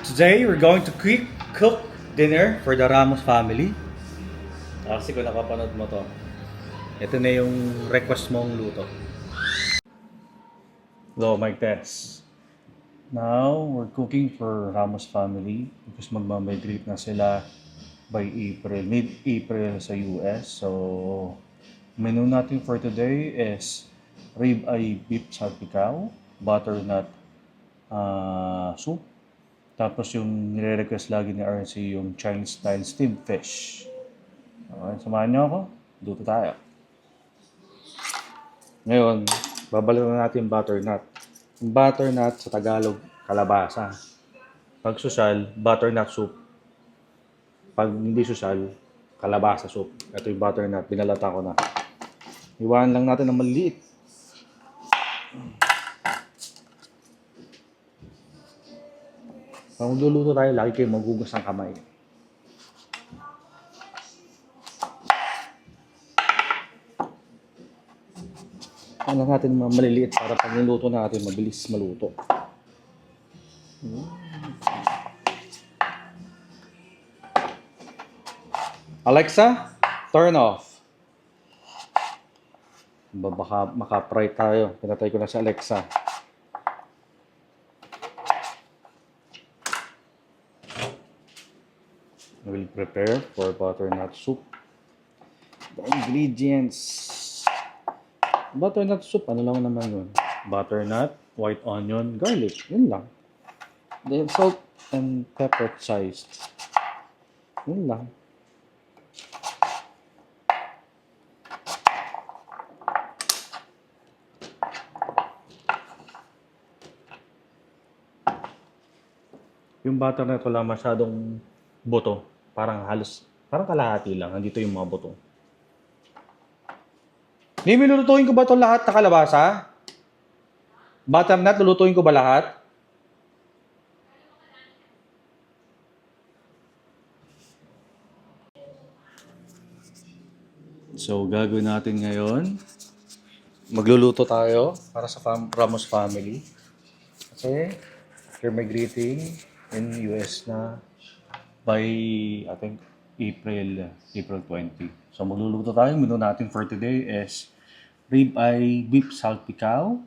Today, we're going to cook dinner for the Ramos family. Kasi kung nakapanood mo to, ito na yung request mong luto. Hello, Mike Tess. Now, we're cooking for Ramos family because magmamigrate na sila by April, mid-April sa US. So, menu natin for today is rib-eye beef salpicao, butternut soup. Tapos yung nire-request lagi ni RC yung Chinese style steamed fish. Okay, samahan niyo ako. Luto tayo. Ngayon, babalikan natin yung butternut. Yung butternut sa Tagalog, kalabasa. Pag sosyal, butternut soup. Pag hindi sosyal, kalabasa soup. Ito yung butternut, binalata ko na. Iwanan lang natin ng maliit. Pag magluluto tayo, lagi kayo maghugas ng kamay. Ano natin mga maliliit para pag niluto natin, mabilis maluto. Alexa, turn off. Baka maka-fry tayo. Pinatay ko na si Alexa. I will prepare for butternut soup. The ingredients. Butternut soup, ano lang naman yun? Butternut, white onion, garlic. Yun lang. Then salt and pepper sized. Yun lang. Yung butternut wala masyadong buto. Parang kalahati lang. Nandito yung mga buto. Nimi, lulutuin ko ba ito lahat na kalabasa? Butternut, lulutuin ko ba lahat? So, gagawin natin ngayon. Magluluto tayo para sa Ramos family. Kasi, they're migrating in US na by, I think, April 20. So, magluluto tayo. Menu natin for today is rib-eye beef salpicao,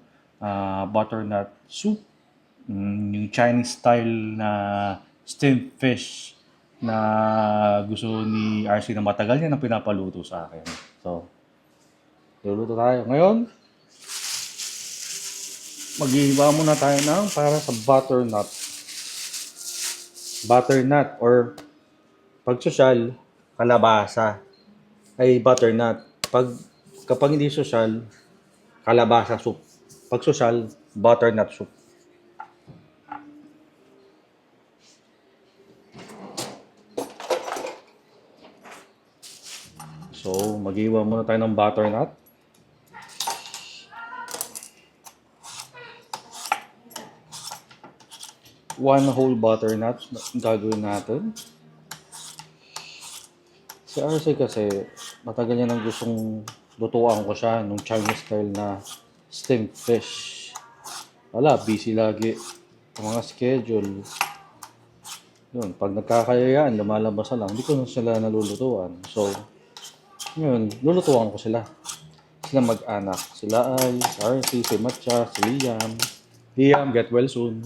butternut soup, yung Chinese style na steamed fish na gusto ni RC na matagal niya na pinapaluto sa akin. So, luluto tayo. Ngayon, mag-iiba muna tayo ng para sa butternut. Butternut or pag sosyal, kalabasa ay butternut. Kapag hindi sosyal, kalabasa soup. Pag sosyal, butternut soup. So, mag-iwa muna tayo ng butternut. One whole butternut gagawin natin. Si RC kasi, matagal niya nang gustong lutuan ko siya nung Chinese style na steamed fish. Wala, busy lagi ang mga schedule. Yun, pag nagkakayayaan, lumalabas na lang. Hindi ko na sila nalulutuan. So, yun, lulutuan ko sila. Sila mag-anak. Sila ay, RC, si Matcha, si Liam. Liam, get well soon.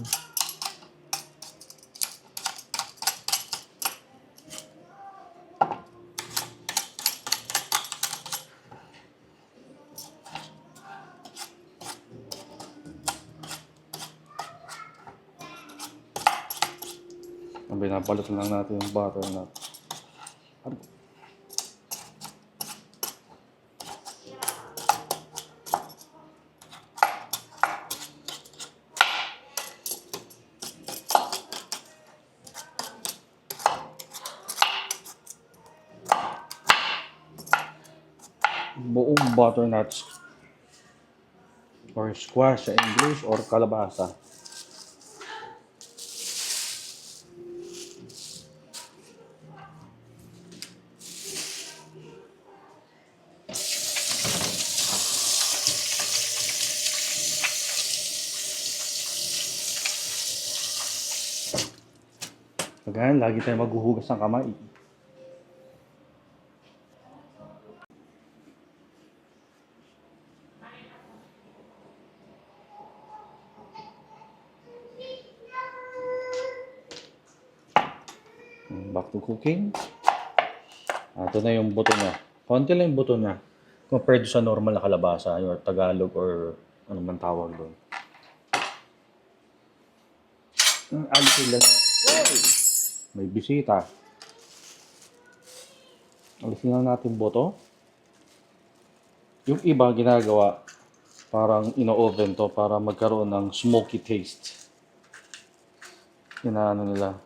Ang binabalot lang natin yung butternut. Buong butternuts or squash sa English or kalabasa. Pagkaan, lagi tayo maghuhugas ng kamay. Back to cooking. Ito na yung buto niya. Konti lang yung buto niya. Compared sa normal na kalabasa, yung Tagalog or ano man tawag doon. Alisin lang. May bisita. Alisin lang natin buto. Yung iba ginagawa, parang ino-oven to para magkaroon ng smoky taste. Inaano nila.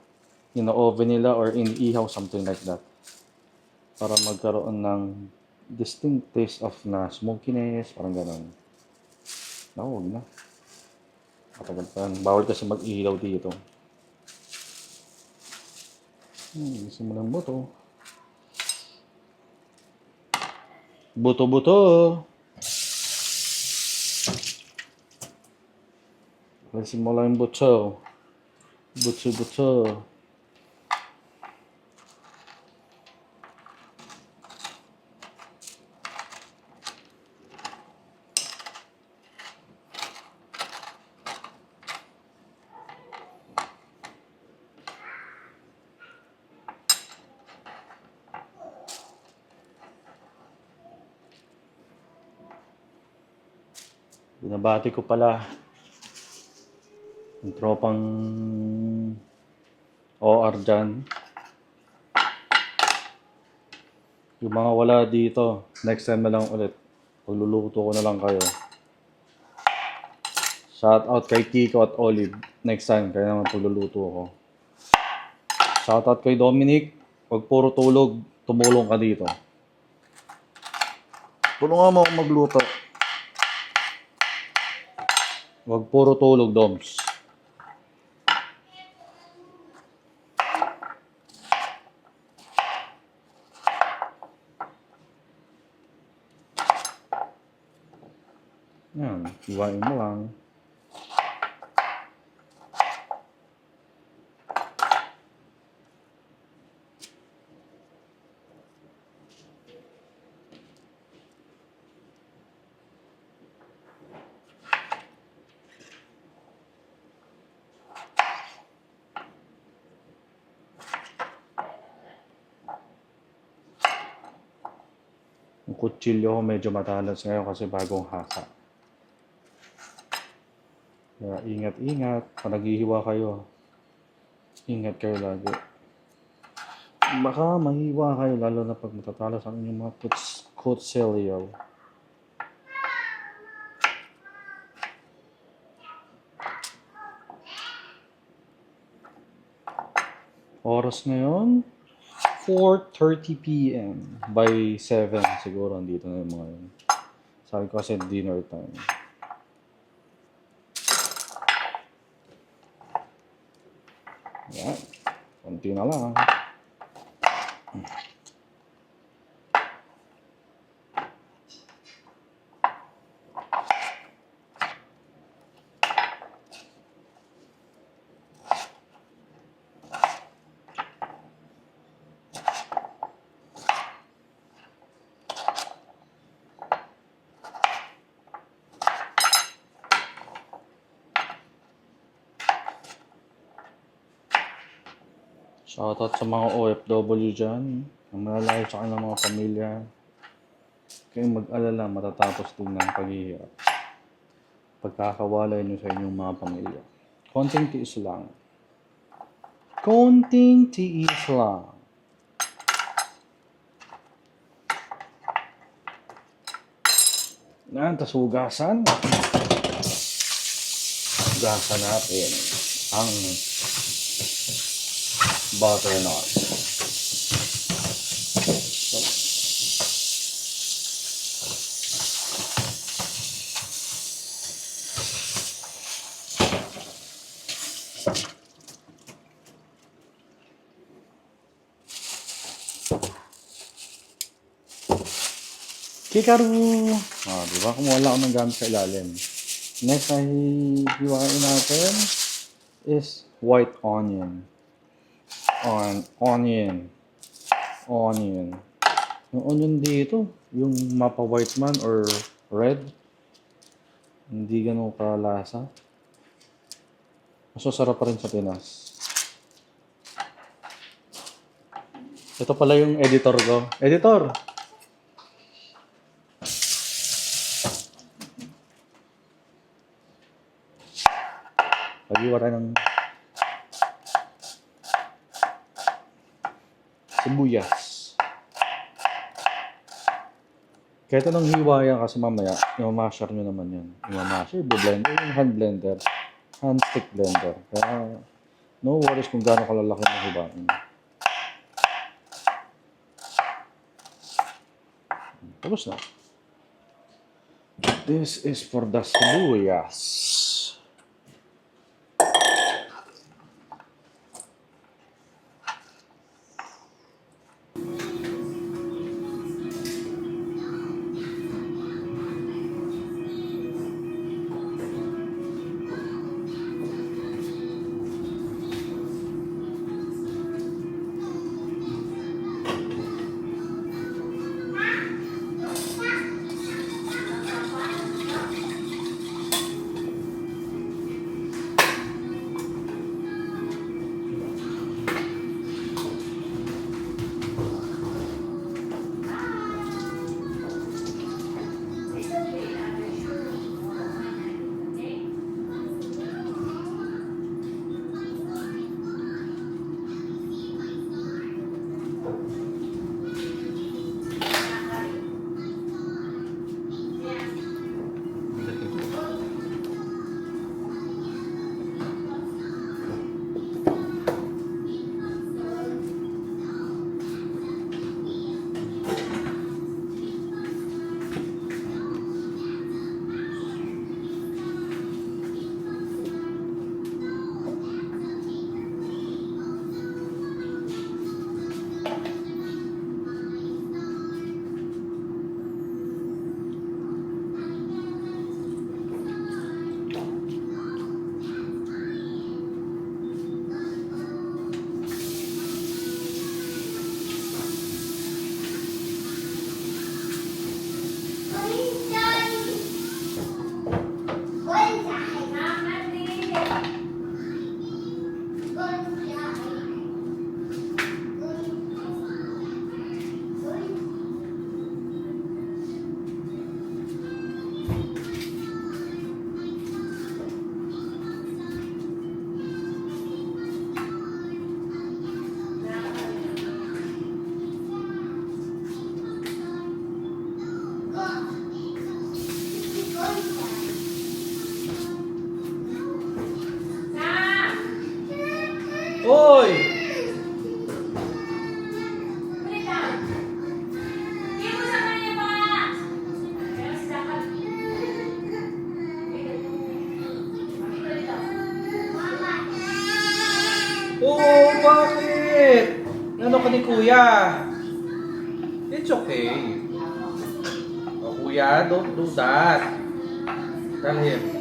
Ino-oven nila or iniihaw, something like that. Para magkaroon ng distinct taste of na smokiness, parang gano'n. Huwag na. Matagal pa yan. Bawal kasi mag-ihilaw dito. Gusto mo ng buto. Buto-buto! Alisin mo lang yung buto. Buto-buto. Binabati ko pala yung tropang OR dyan. Yung mga wala dito, next time na lang ulit. Pagluluto ko na lang kayo. Shout out kay Kiko at Olive. Next time, kaya naman pagluluto ko. Shout out kay Dominic. Pag puro tulog, tumulong ka dito. Tulungan mo ako magluto. Wag puro tulog, Doms. Yan, iwain mo lang. Yung kutsilyo ko medyo matalas ngayon kasi bagong hasa. Kaya ingat-ingat. Pag naghihiwa kayo, ingat kayo lagi. Baka mahiwa kayo lalo na pag matatalas ang inyong mga kutsilyo. Oras ngayon, 4:30 p.m. By 7 siguro andito na yung mga yun. Sabi ko kasi dinner time. Yan. Konti na lang. Shoutout sa mga OFW dyan. Ang malalayo sa kanilang mga pamilya. Kayong mag-alala, matatapos din ng paghihirap. Pagkakawalay nyo sa inyong mga pamilya. Konting tiis lang. Konting tiis lang. Yan, tas hugasan. Hugasan natin ang butternut. Kikaru! Diba? Kumuha lang ako ng gamit sa ilalim. Next na hiwain natin is white onion. Onion. Onion. Yung onion dito, yung mapa white man or red, hindi ganun kalasa. Mas masarap pa rin sa Pinas. Ito pala yung editor ko. Editor! Pag-iwa tayo ng sibuyas. Kahit anong hiwa yan kasi mamaya, i-masher nyo naman yan. I-masher, blender, yung hand blender. Hand stick blender. Kaya, no worries kung gaano kalalaki na hiwain. Tapos na. This is for the sibuyas. Hoy! Oo, bakit? Ano ka ni Kuya? It's okay. Oh, Kuya, don't do that. Tell him.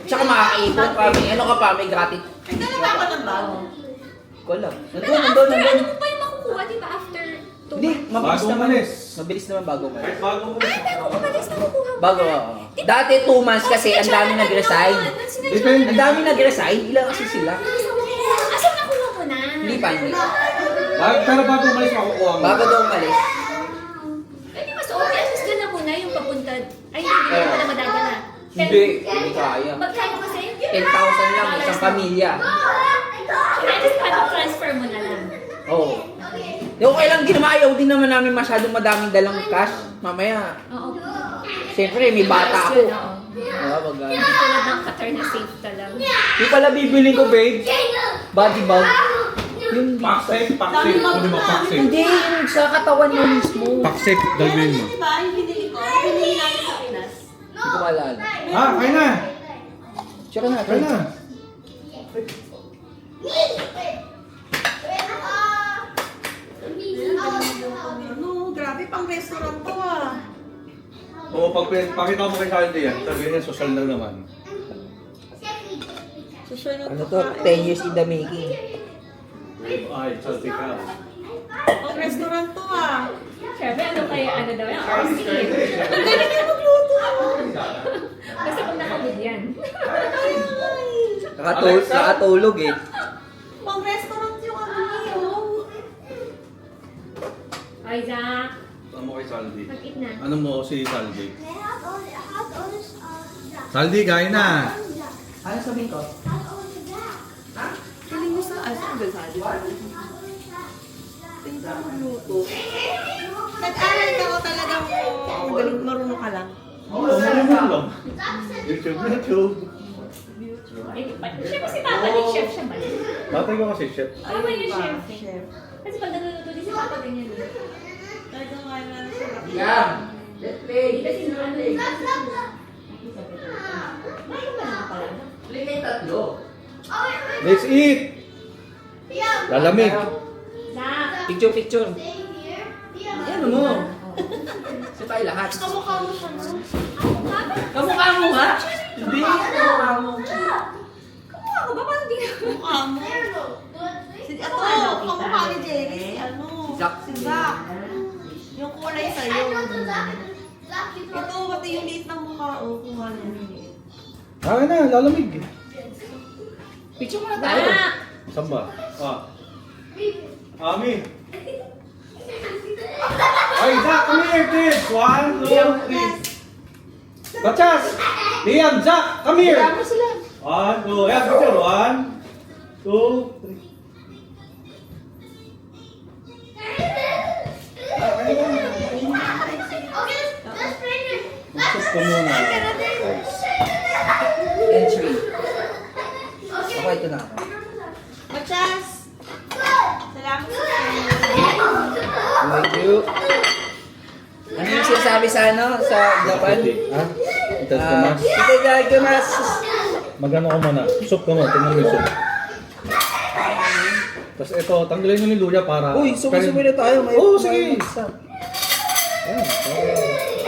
Tsaka makakaipon pa. Ano ka pa? May gratis. Nagdala ba ako ng bago? Ko lang. Nandun. Ano pa yung makukuha makukuha, di ba, after 2 Hindi, months? mabilis Bago naman. umalis. Mabilis naman bago umalis. Kahit bago mo. Bago umalis, nakukuha mo Bago, na. oo. Dati 2 months kasi ang dami nag-resign. Depende. Ang dami nag-resign, ilan kasi sila? Asa nakuha mo na? Hindi pa, hindi. Pero bago umalis, makukuha mo. Bago daw umalis. Hindi, mas okay. Assist ka na muna yung papunta. Ay, hindi ka na madadala. Hindi, hindi kaya. Magkano kasi? 10,000 lang, isang pamilya. At least transfer mo na lang. Oo. Yung okay lang, ginamayaw din naman namin masyadong madaming dalang cash. Mamaya, Oo. siyempre may bata ako. Oo. Diba, pag Hindi tulad ng Qatar na safe talaga. yung pala bibili ko, babe. Body bag. Yung Pack-safe, pack-safe. Hindi mo pack-safe. Hindi, yung sa katawan mo mismo. Hindi Pack-safe, dalhin mo. Diba, yung binili ko, binili namin sa Pinas. ko maalala. Kaya na. Tsaka na, Kaya na. Ano, grabe pang restaurant to ah. Oo, pag pakita mo kay Sandy yan, sabihin niya, social na naman. Susunod Ano to, 10 years in the making. Ay, salty ka. Pang restaurant to ah. Siyempre, ano kaya, ano daw yan? RC. Ang galing niya magluto. Kasi kung nakabid yan. Nakatulog eh. Pang restaurant yung ano niyo. Ay, Zach. Ano mo kay Sandy? Mag-eat na. Ano mo si Sandy? Sandy, kain na. Ano sabihin ko? Galing mo sa ano, gasali. Tingnan ka magluto. Nag-aral ka o talagang galing marunong ka lang. Oo, marunong lang. YouTube. Eh, Siyempre si Papa din, chef siya ba? Tatay ko kasi chef. Ano ba yung chef? Chef. Kasi pag nagluluto din si Papa ganyan. Talagang kaya na siya. Yeah. Let's play. Kasi ano yun. Mayroon ba naman pala? Play na yung tatlo. Let's eat! Lalamig. Zach. Picture. Ano mo? Sa tayo lahat. Kamukha mo siya no? Kamukha mo nga? Hindi. Kamukha mo. Kumuha ko ba? Parang di na. Kamukha mo. Ito, kamukha ni Jerry. Si ano? Zach. Si Zach. Yung kulay sa'yo. Ito, pati yung liit ng mukha. O, kuha niya. Kain na, lalamig. Picture muna tayo. Zach. Saan ba? Ami. Ay, Zach, come here, kids. 1, 2, 3. Bachas! Liam, Zach, come here. Kaya mo sila. 1, 2, yeah, picture. 1, 2, 3. Usap ko muna. Guys. Entry. Ako, ito na ako. Machas! Salamat sa Thank you. Ano yung sinasabi sa ano? Sa Japan? Ha? Ito ka mas. Ito gagamas. Magano ka muna. Soup ka mo. Tingnan mo yung soup. Tapos ito, tanggalin mo yung luya para... Uy, sumi-sumi na tayo. May Oo, sige. Ayan.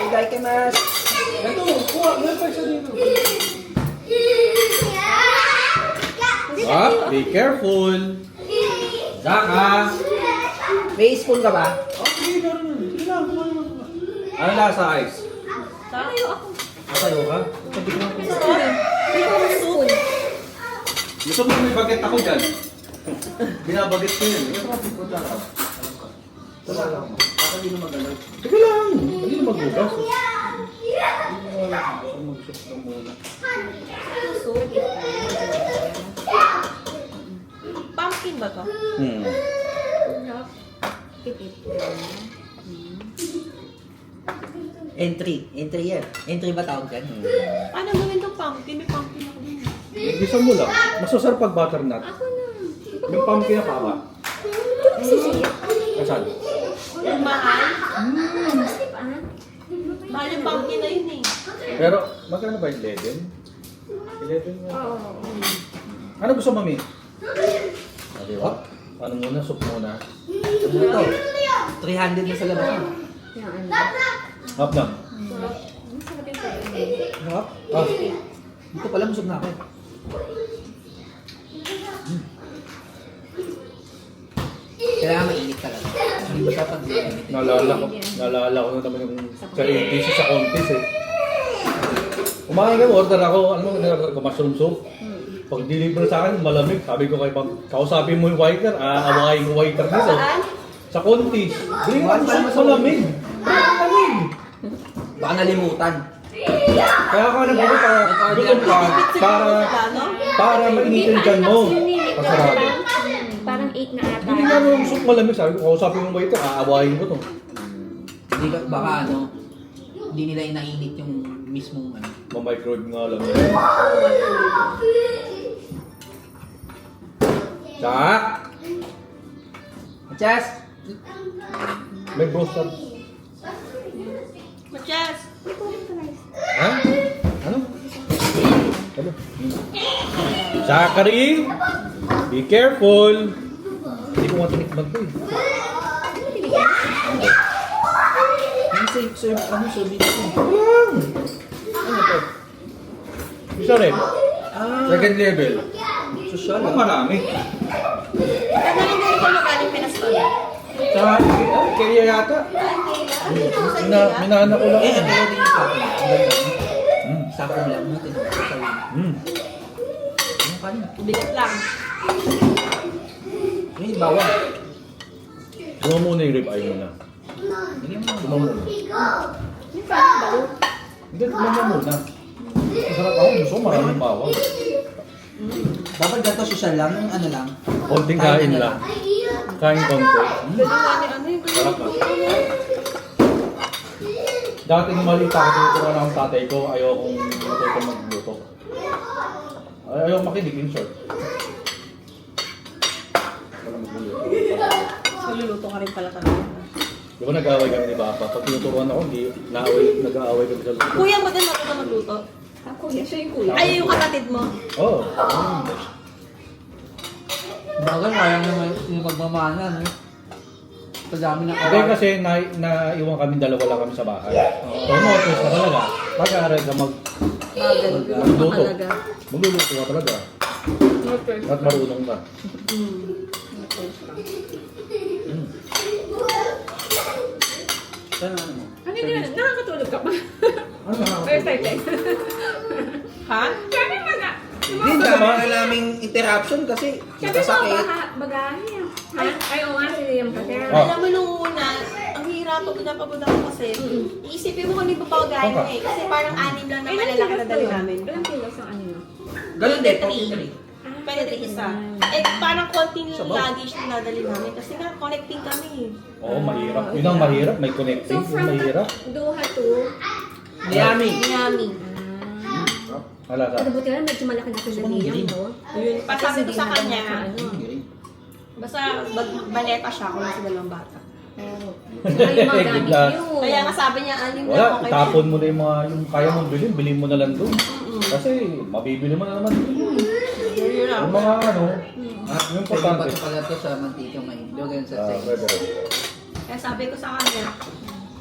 Gagamas. Ito, kuha. Meron pa isa dito. Be careful. Zaka. May spoon ka ba? Oh, sige, meron yun. Sige lang. Ano lasa, Ice? Tayo ako. Natayo ka? Sabi ko lang. Ikaw ang spoon. Gusto mo may baget ako dyan? Binabaget ko yun. Ito kasi ko dyan. Wala lang. Hindi na magalag. Sige lang. Hindi na magbugas. Mag-shoot lang muna. pumpkin ba to? Entry yan. Entry ba tawag yan? Paano gawin tong pumpkin? May pumpkin ako din. Bisa mo lang. Masasarap pag butternut. Ako na. May pumpkin na pa. Kasi siya. Kasal. Yung mahal? Kasi pa. Mahal yung pumpkin na yun eh. Pero, magkano ba yung 11? 11 nga. Oo. Ano gusto, mami? Diba? Ano muna? Soup muna. Ano ito? 300 na sa labas. Yung ano. Hap lang. Masarap yung kain. Harap. Ah. Dito pala busog na ako. Kailangan mainit talaga. Basta pag Naalala ko na naman yung sa 80s sa contest eh. Kumain ka, order ako, ano mo, order ko, mushroom soup. Pag deliver sa akin, malamig. Sabi ko kay Pam, kausapin mo yung waiter, aawain yung waiter nito. Sa contest. Bili mo soup, malamig. Malamig. baka nalimutan. Kaya ka nagbuto para gutom ka, para mainitin dyan mo. Pasarado. Parang 8 na ata. Hindi nga mo yung soup malamig. Sabi ko, kausapin mo yung waiter, aawain ko to. Hindi ka, baka hindi nila inainit yung mismong ano. Ma-microwave nga lang. Chak! Chas! May broster. Machas! Ha? Ano? Ano? Zachary! Be careful! Hindi ko matinikman to eh. Yung service ko. Ayan! Ano to? Isa rin. Second level. Social. Ang marami. Ano yung ganito magaling Pinas pa? Sa kaya yata. Minana ko lang. Eh, ang pwede yung sakong. Mm. Sakong lang natin. Mm. Ano ka niya? Bigat lang. Eh, bawal. Suma muna yung rib eye mo na. Bigyan mo. Suma muna. Yung parang balot. Hindi, suma muna. Masarap ako. Gusto ko maraming bawang. Dapat ganito social lang, yung ano lang. Konting kain lang. Kain konti. Ano yung Sarap na. Dati nung maliit ako, tinuturuan akong tatay ko, ayaw kong matuto magluto. Ayaw makinig, in short. Wala magluluto. Naluluto ka rin pala talaga. Di ba nag-aaway kami ni Papa? Pag tinuturuan ako, hindi nag-aaway kami sa luto. Kuya mo din matuto magluto. Ah, kuya, siya yung kuya. Ay, yung kapatid mo. Oo. Bagal, kaya naman yung pagmamana, no? Sa dami na Hindi kasi naiwan kami, dalawa lang kami sa bahay. So, no choice na talaga. Pag-aaral ka magluto. Talaga. Magluluto ka talaga. At marunong ka. Saan ano mo? Ano yun? Nakakatulog ka pa? Ano na? First time lang. Ha? Kami mga. Hindi, dami na naming interruption kasi Sabi mo, nakasakit. bagahe. Ha? Ay, oo nga, si Liam kasi. Oh. Alam mo nung una, ang hirap pag napagod ako kasi, iisipin mo kung ano yung babagahin mo eh. Kasi parang 6 lang na malalaki na dali namin. Ilang kilos ang ano? Ganun din, 43. Pwede rin isa. Eh, parang konting luggage na nadali namin kasi nga connecting kami. Oo, mahirap. Yun ang mahirap. May So, connecting. Yun from mahirap. Doha to Miami. Miami. Wala ka. Pero buti na medyo malaki na sa Liam, no? Yun, pasabi ko sa Kasi hindi kanya, na ano. basta baleta siya kung nasa dalawang bata. Oo. Saka yung mga gamit Bigla. yun. Kaya nga sabi niya, alim na Wala, ako kay tapon mo na yung kaya mong bilhin mo na lang doon. Kasi mabibili mo na naman doon. Yun lang. Yung mga ano, yung Pwede importante. pa pala to sa mantika may itlog and sa Pwede. Kaya sabi ko sa kanya,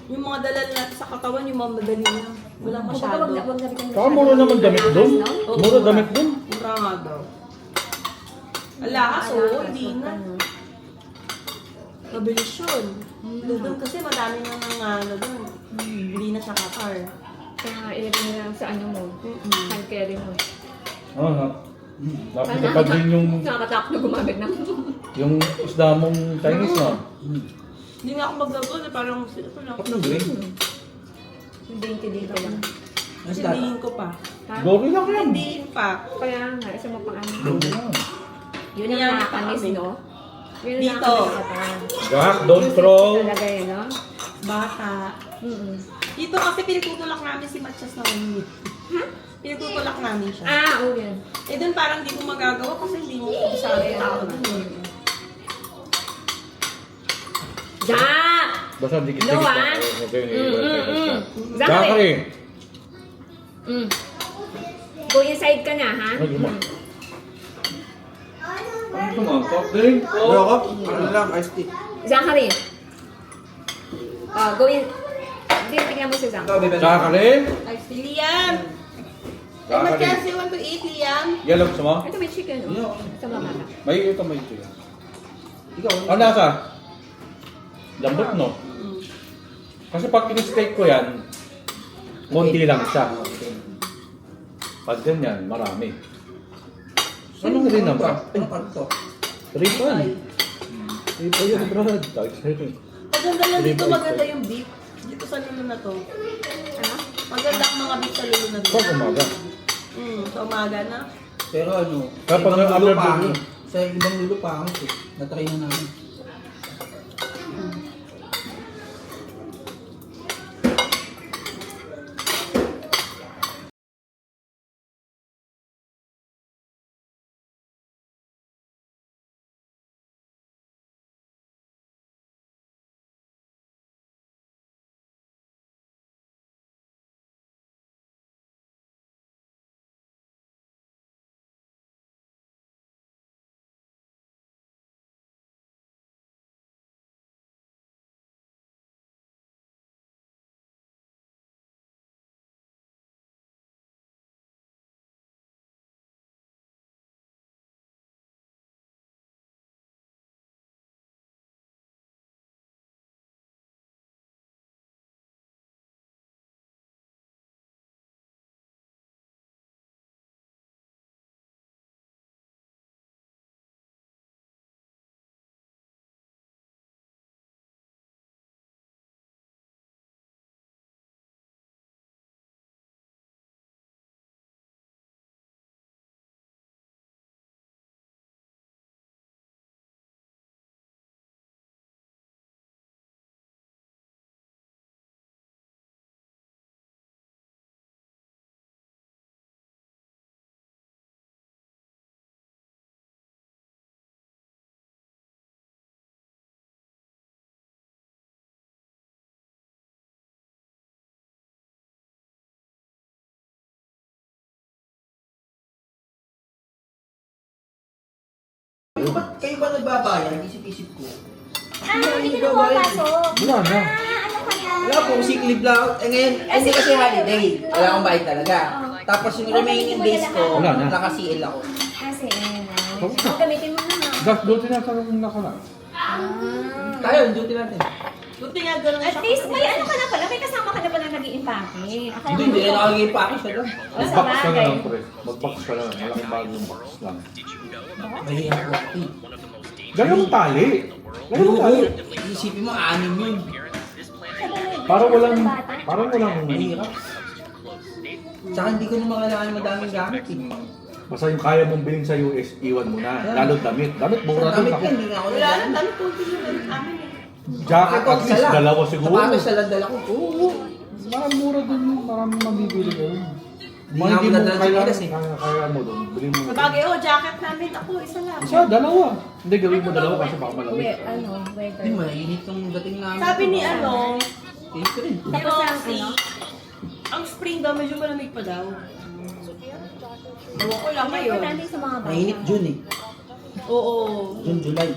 yung mga dalal natin sa katawan, yung mga madali na. Walang masyado. Wag na rin Saka mura naman damit doon. Mura damit doon. Mura nga daw. Ala, kaso, hindi na. Mabilis yun. Doon kasi madami na ng ano doon. Hindi na sa Qatar. Kaya ilagay na lang sa ano mo. Hand carry mo. Oo nga. Napitapag din Nakakatakot na gumamit ng yung isda mong Chinese na. Hindi nga ako maglago na parang ito lang. Kapag nang green. dente-dente lang. Sindihin ko pa. Ha? Gory lang yan. Sindihin pa. Kaya nga, isa mo pang ano. Gory lang. Yun ang Yan, nakakamiss, kami. no? Yun ang Dito. nakakamiss. Jack, don't throw. Talaga yun, no? Bata. Dito kasi pinagtutulak namin si Matchas na ulit. Pinagtutulak namin siya. Ah, oo yan. Eh doon parang hindi mo magagawa kasi hindi mo sabi tao doon. Jack! Basta dikit-dikit No, lang. ah. Okay, Zachary! Zachary! Go inside ka na, ha? Ay, luma. Ano mo? Soft drink? Bro ko? Ano lang, iced tea. Zachary! Go in. Hindi, tingnan mo si Zach. Ito, bebe. Zachary? Ay, si Liam! Eh, Zachary. Matchas, you want to eat, Liam? Yellow gusto mo? Ito may chicken, no? Sa mama ka. May ito, may ito. Ikaw, Ano nasa? Lambot, no? Kasi pag in-steak ko yan, konti lang siya. Pag ganyan, marami. Anong rin na ba? Ano pa ito? Tripan. Tripan yun, Brad. Maganda lang dito, maganda yung beef. Dito sa lulo na to. Ano? Maganda ang mga beef sa lulo na to. Pag umaga. Sa umaga na. Pero ano, Kapag ibang after lulo the pangit. lulo. Sa ibang lulo pangit eh. Natry na namin. Kayo ba nagbabayan? Isip-isip ko. Hindi ka na pumapasok. Wala na. Ano ka na? Wala po, sick leave lang. Ngayon, hindi kasi holiday. Wala akong bayad talaga. Tapos yung remaining days ko, Wala na. naka-CL ako. Kasi, gamitin mo naman. Gas doon tinatanong na ka na. Tayo, yung duty natin. Buti nga ganun At siya. least, may ano ka na pala, may kasama ka na pala nag-i-impake. Hindi rin nakagay pa ako siya lang. Mag-box ka na lang, pre. Mag-box ka na lang. Malaking bagong box lang. Mali ako. Gano'n mo tali. Gano'n mo tali. Isipin mo, 6 yun. Parang walang Mahirap. Tsaka hindi ko naman kailangan madaming gamit eh. Basta yung kaya mong bilhin sa US, iwan mo na. Lalo damit. Damit, mura Sa doon. gamit yan, hindi nga ako Wala nagdala. nang dami kung yung ganun amin eh. Jacket at least, dalawa siguro. Sapatos sa landal ako. Oo. Marang mura doon yun. Maraming mabibili ka yun. Hindi nga ako nadala sa Pinas eh. Kaya mo doon. Bilhin mo. Sabagay, jacket namin. Ako, isa lang. Isa, dalawa. Hindi, gawin mo dalawa kasi baka malamig. Weather. Hindi, mainit yung dating namin. Sabi ni ano, Ito rin. Tapos ang si, ang spring daw, medyo malamig pa daw. Ewan ko lang ngayon. Importante sa mga bata. Mainit June eh. Oo. June, July.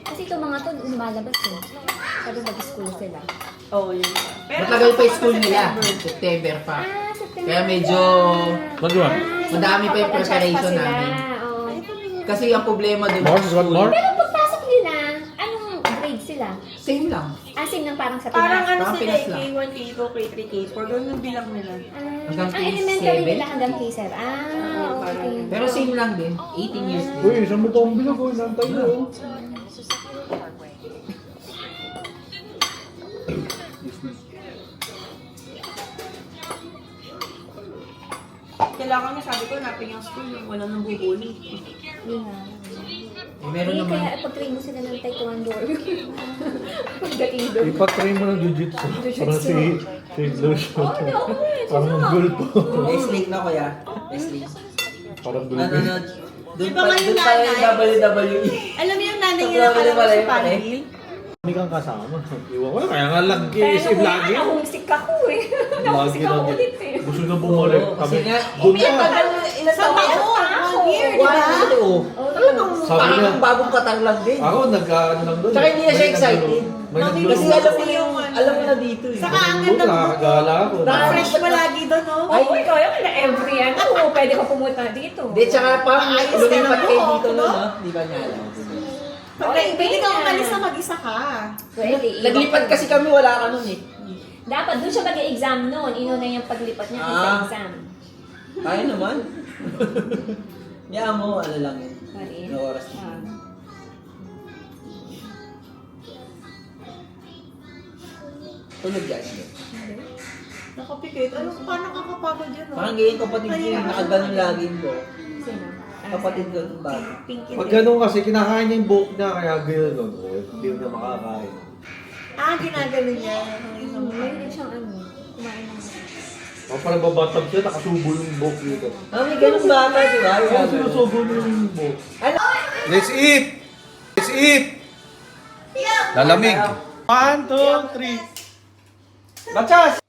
Kasi itong mga to, lumalabas eh. Sabi mag-school sila. Oo, yun. Matagal pa yung school nila. September pa. September. Kaya medyo Magwan. madami pa yung preparation namin. Oo. Kasi ang problema doon. More? What more? Pero pagpasok nila, anong grade sila? Same lang. Asin ng parang sa Parang Pinas. ano Parang sila, Pinas lang. K1, K2, K3, K4. Ganun yung bilang nila. Hanggang Ang elementary K7. nila hanggang K7. Okay. Pero same lang din. 18 years din. Uy, saan mo ito ang bilang ko? Nantay mo. Kailangan niya, sabi ko, hanapin yung school yung walang nang bubuli. Yun nga. Eh, meron Hindi, naman. kaya pag-train mo sila ng taekwondo. Pagdating doon. Ipatrain mo ng jiu-jitsu. Parang si Lucio. Parang ang gulpo. Next link na kuya. Next link. Parang gulpo. Nanonood. Doon Iba pa nga yung doon pa yung nanay. WWE. Alam mo yung nanay Sa niya na Florida pala pala sa yun, Panville? Hindi kang kasama. Iwan ko na. Kaya nga lang. Kaya Isip lagi. Homesick ako eh. Lagi Homesick ako lang. ulit eh. Gusto na bumalik. Oo, kasi Sabi, nga, doon umiyak ka. ka ilang Sa taon? taon, 1 year, di ba? Sabi Parang niya, bagong katang lang din. ako nag-ano lang doon. Tsaka hindi na siya excited. May Mami, nagdulo. Kasi alam mo na yung, alam mo na dito eh. Saka ang Doon, ganda mo. nakakagala ako. Fresh mo lagi doon, no? Ay, kaya ka na every ano, pwede ka pumunta dito. Hindi, tsaka pa, Ayos ka lumipat na kayo mo, dito no? no? Di ba niya alam? Pwede ka umalis na mag-isa ka. Pwede. Naglipat kasi kami, wala ka nun eh. Dapat doon siya mag-exam noon. Inuna yung paglipat niya sa exam. Kaya naman. Yan mo, ano lang yun. Pare. May oras na. Tulog yan. Nakapikit. Ano, paano kakapagod yun? Parang ganyan kapatid ko, nakaganon lagi ko. Sino? Kapatid ko ng bata. Pinky Pag din. ganun kasi, kinakain niya yung buhok niya, kaya gano'n. Hindi na makakain. Ginagano niya. Mahilig siyang ano. Kumain ng Parang babatag siya, nakasubo yung buhok dito. May ganun bata, di ba? Kaya sinusubo niya yung buhok. Ano? Let's eat! Let's eat! Lalamig. 1, 2, 3. Machas!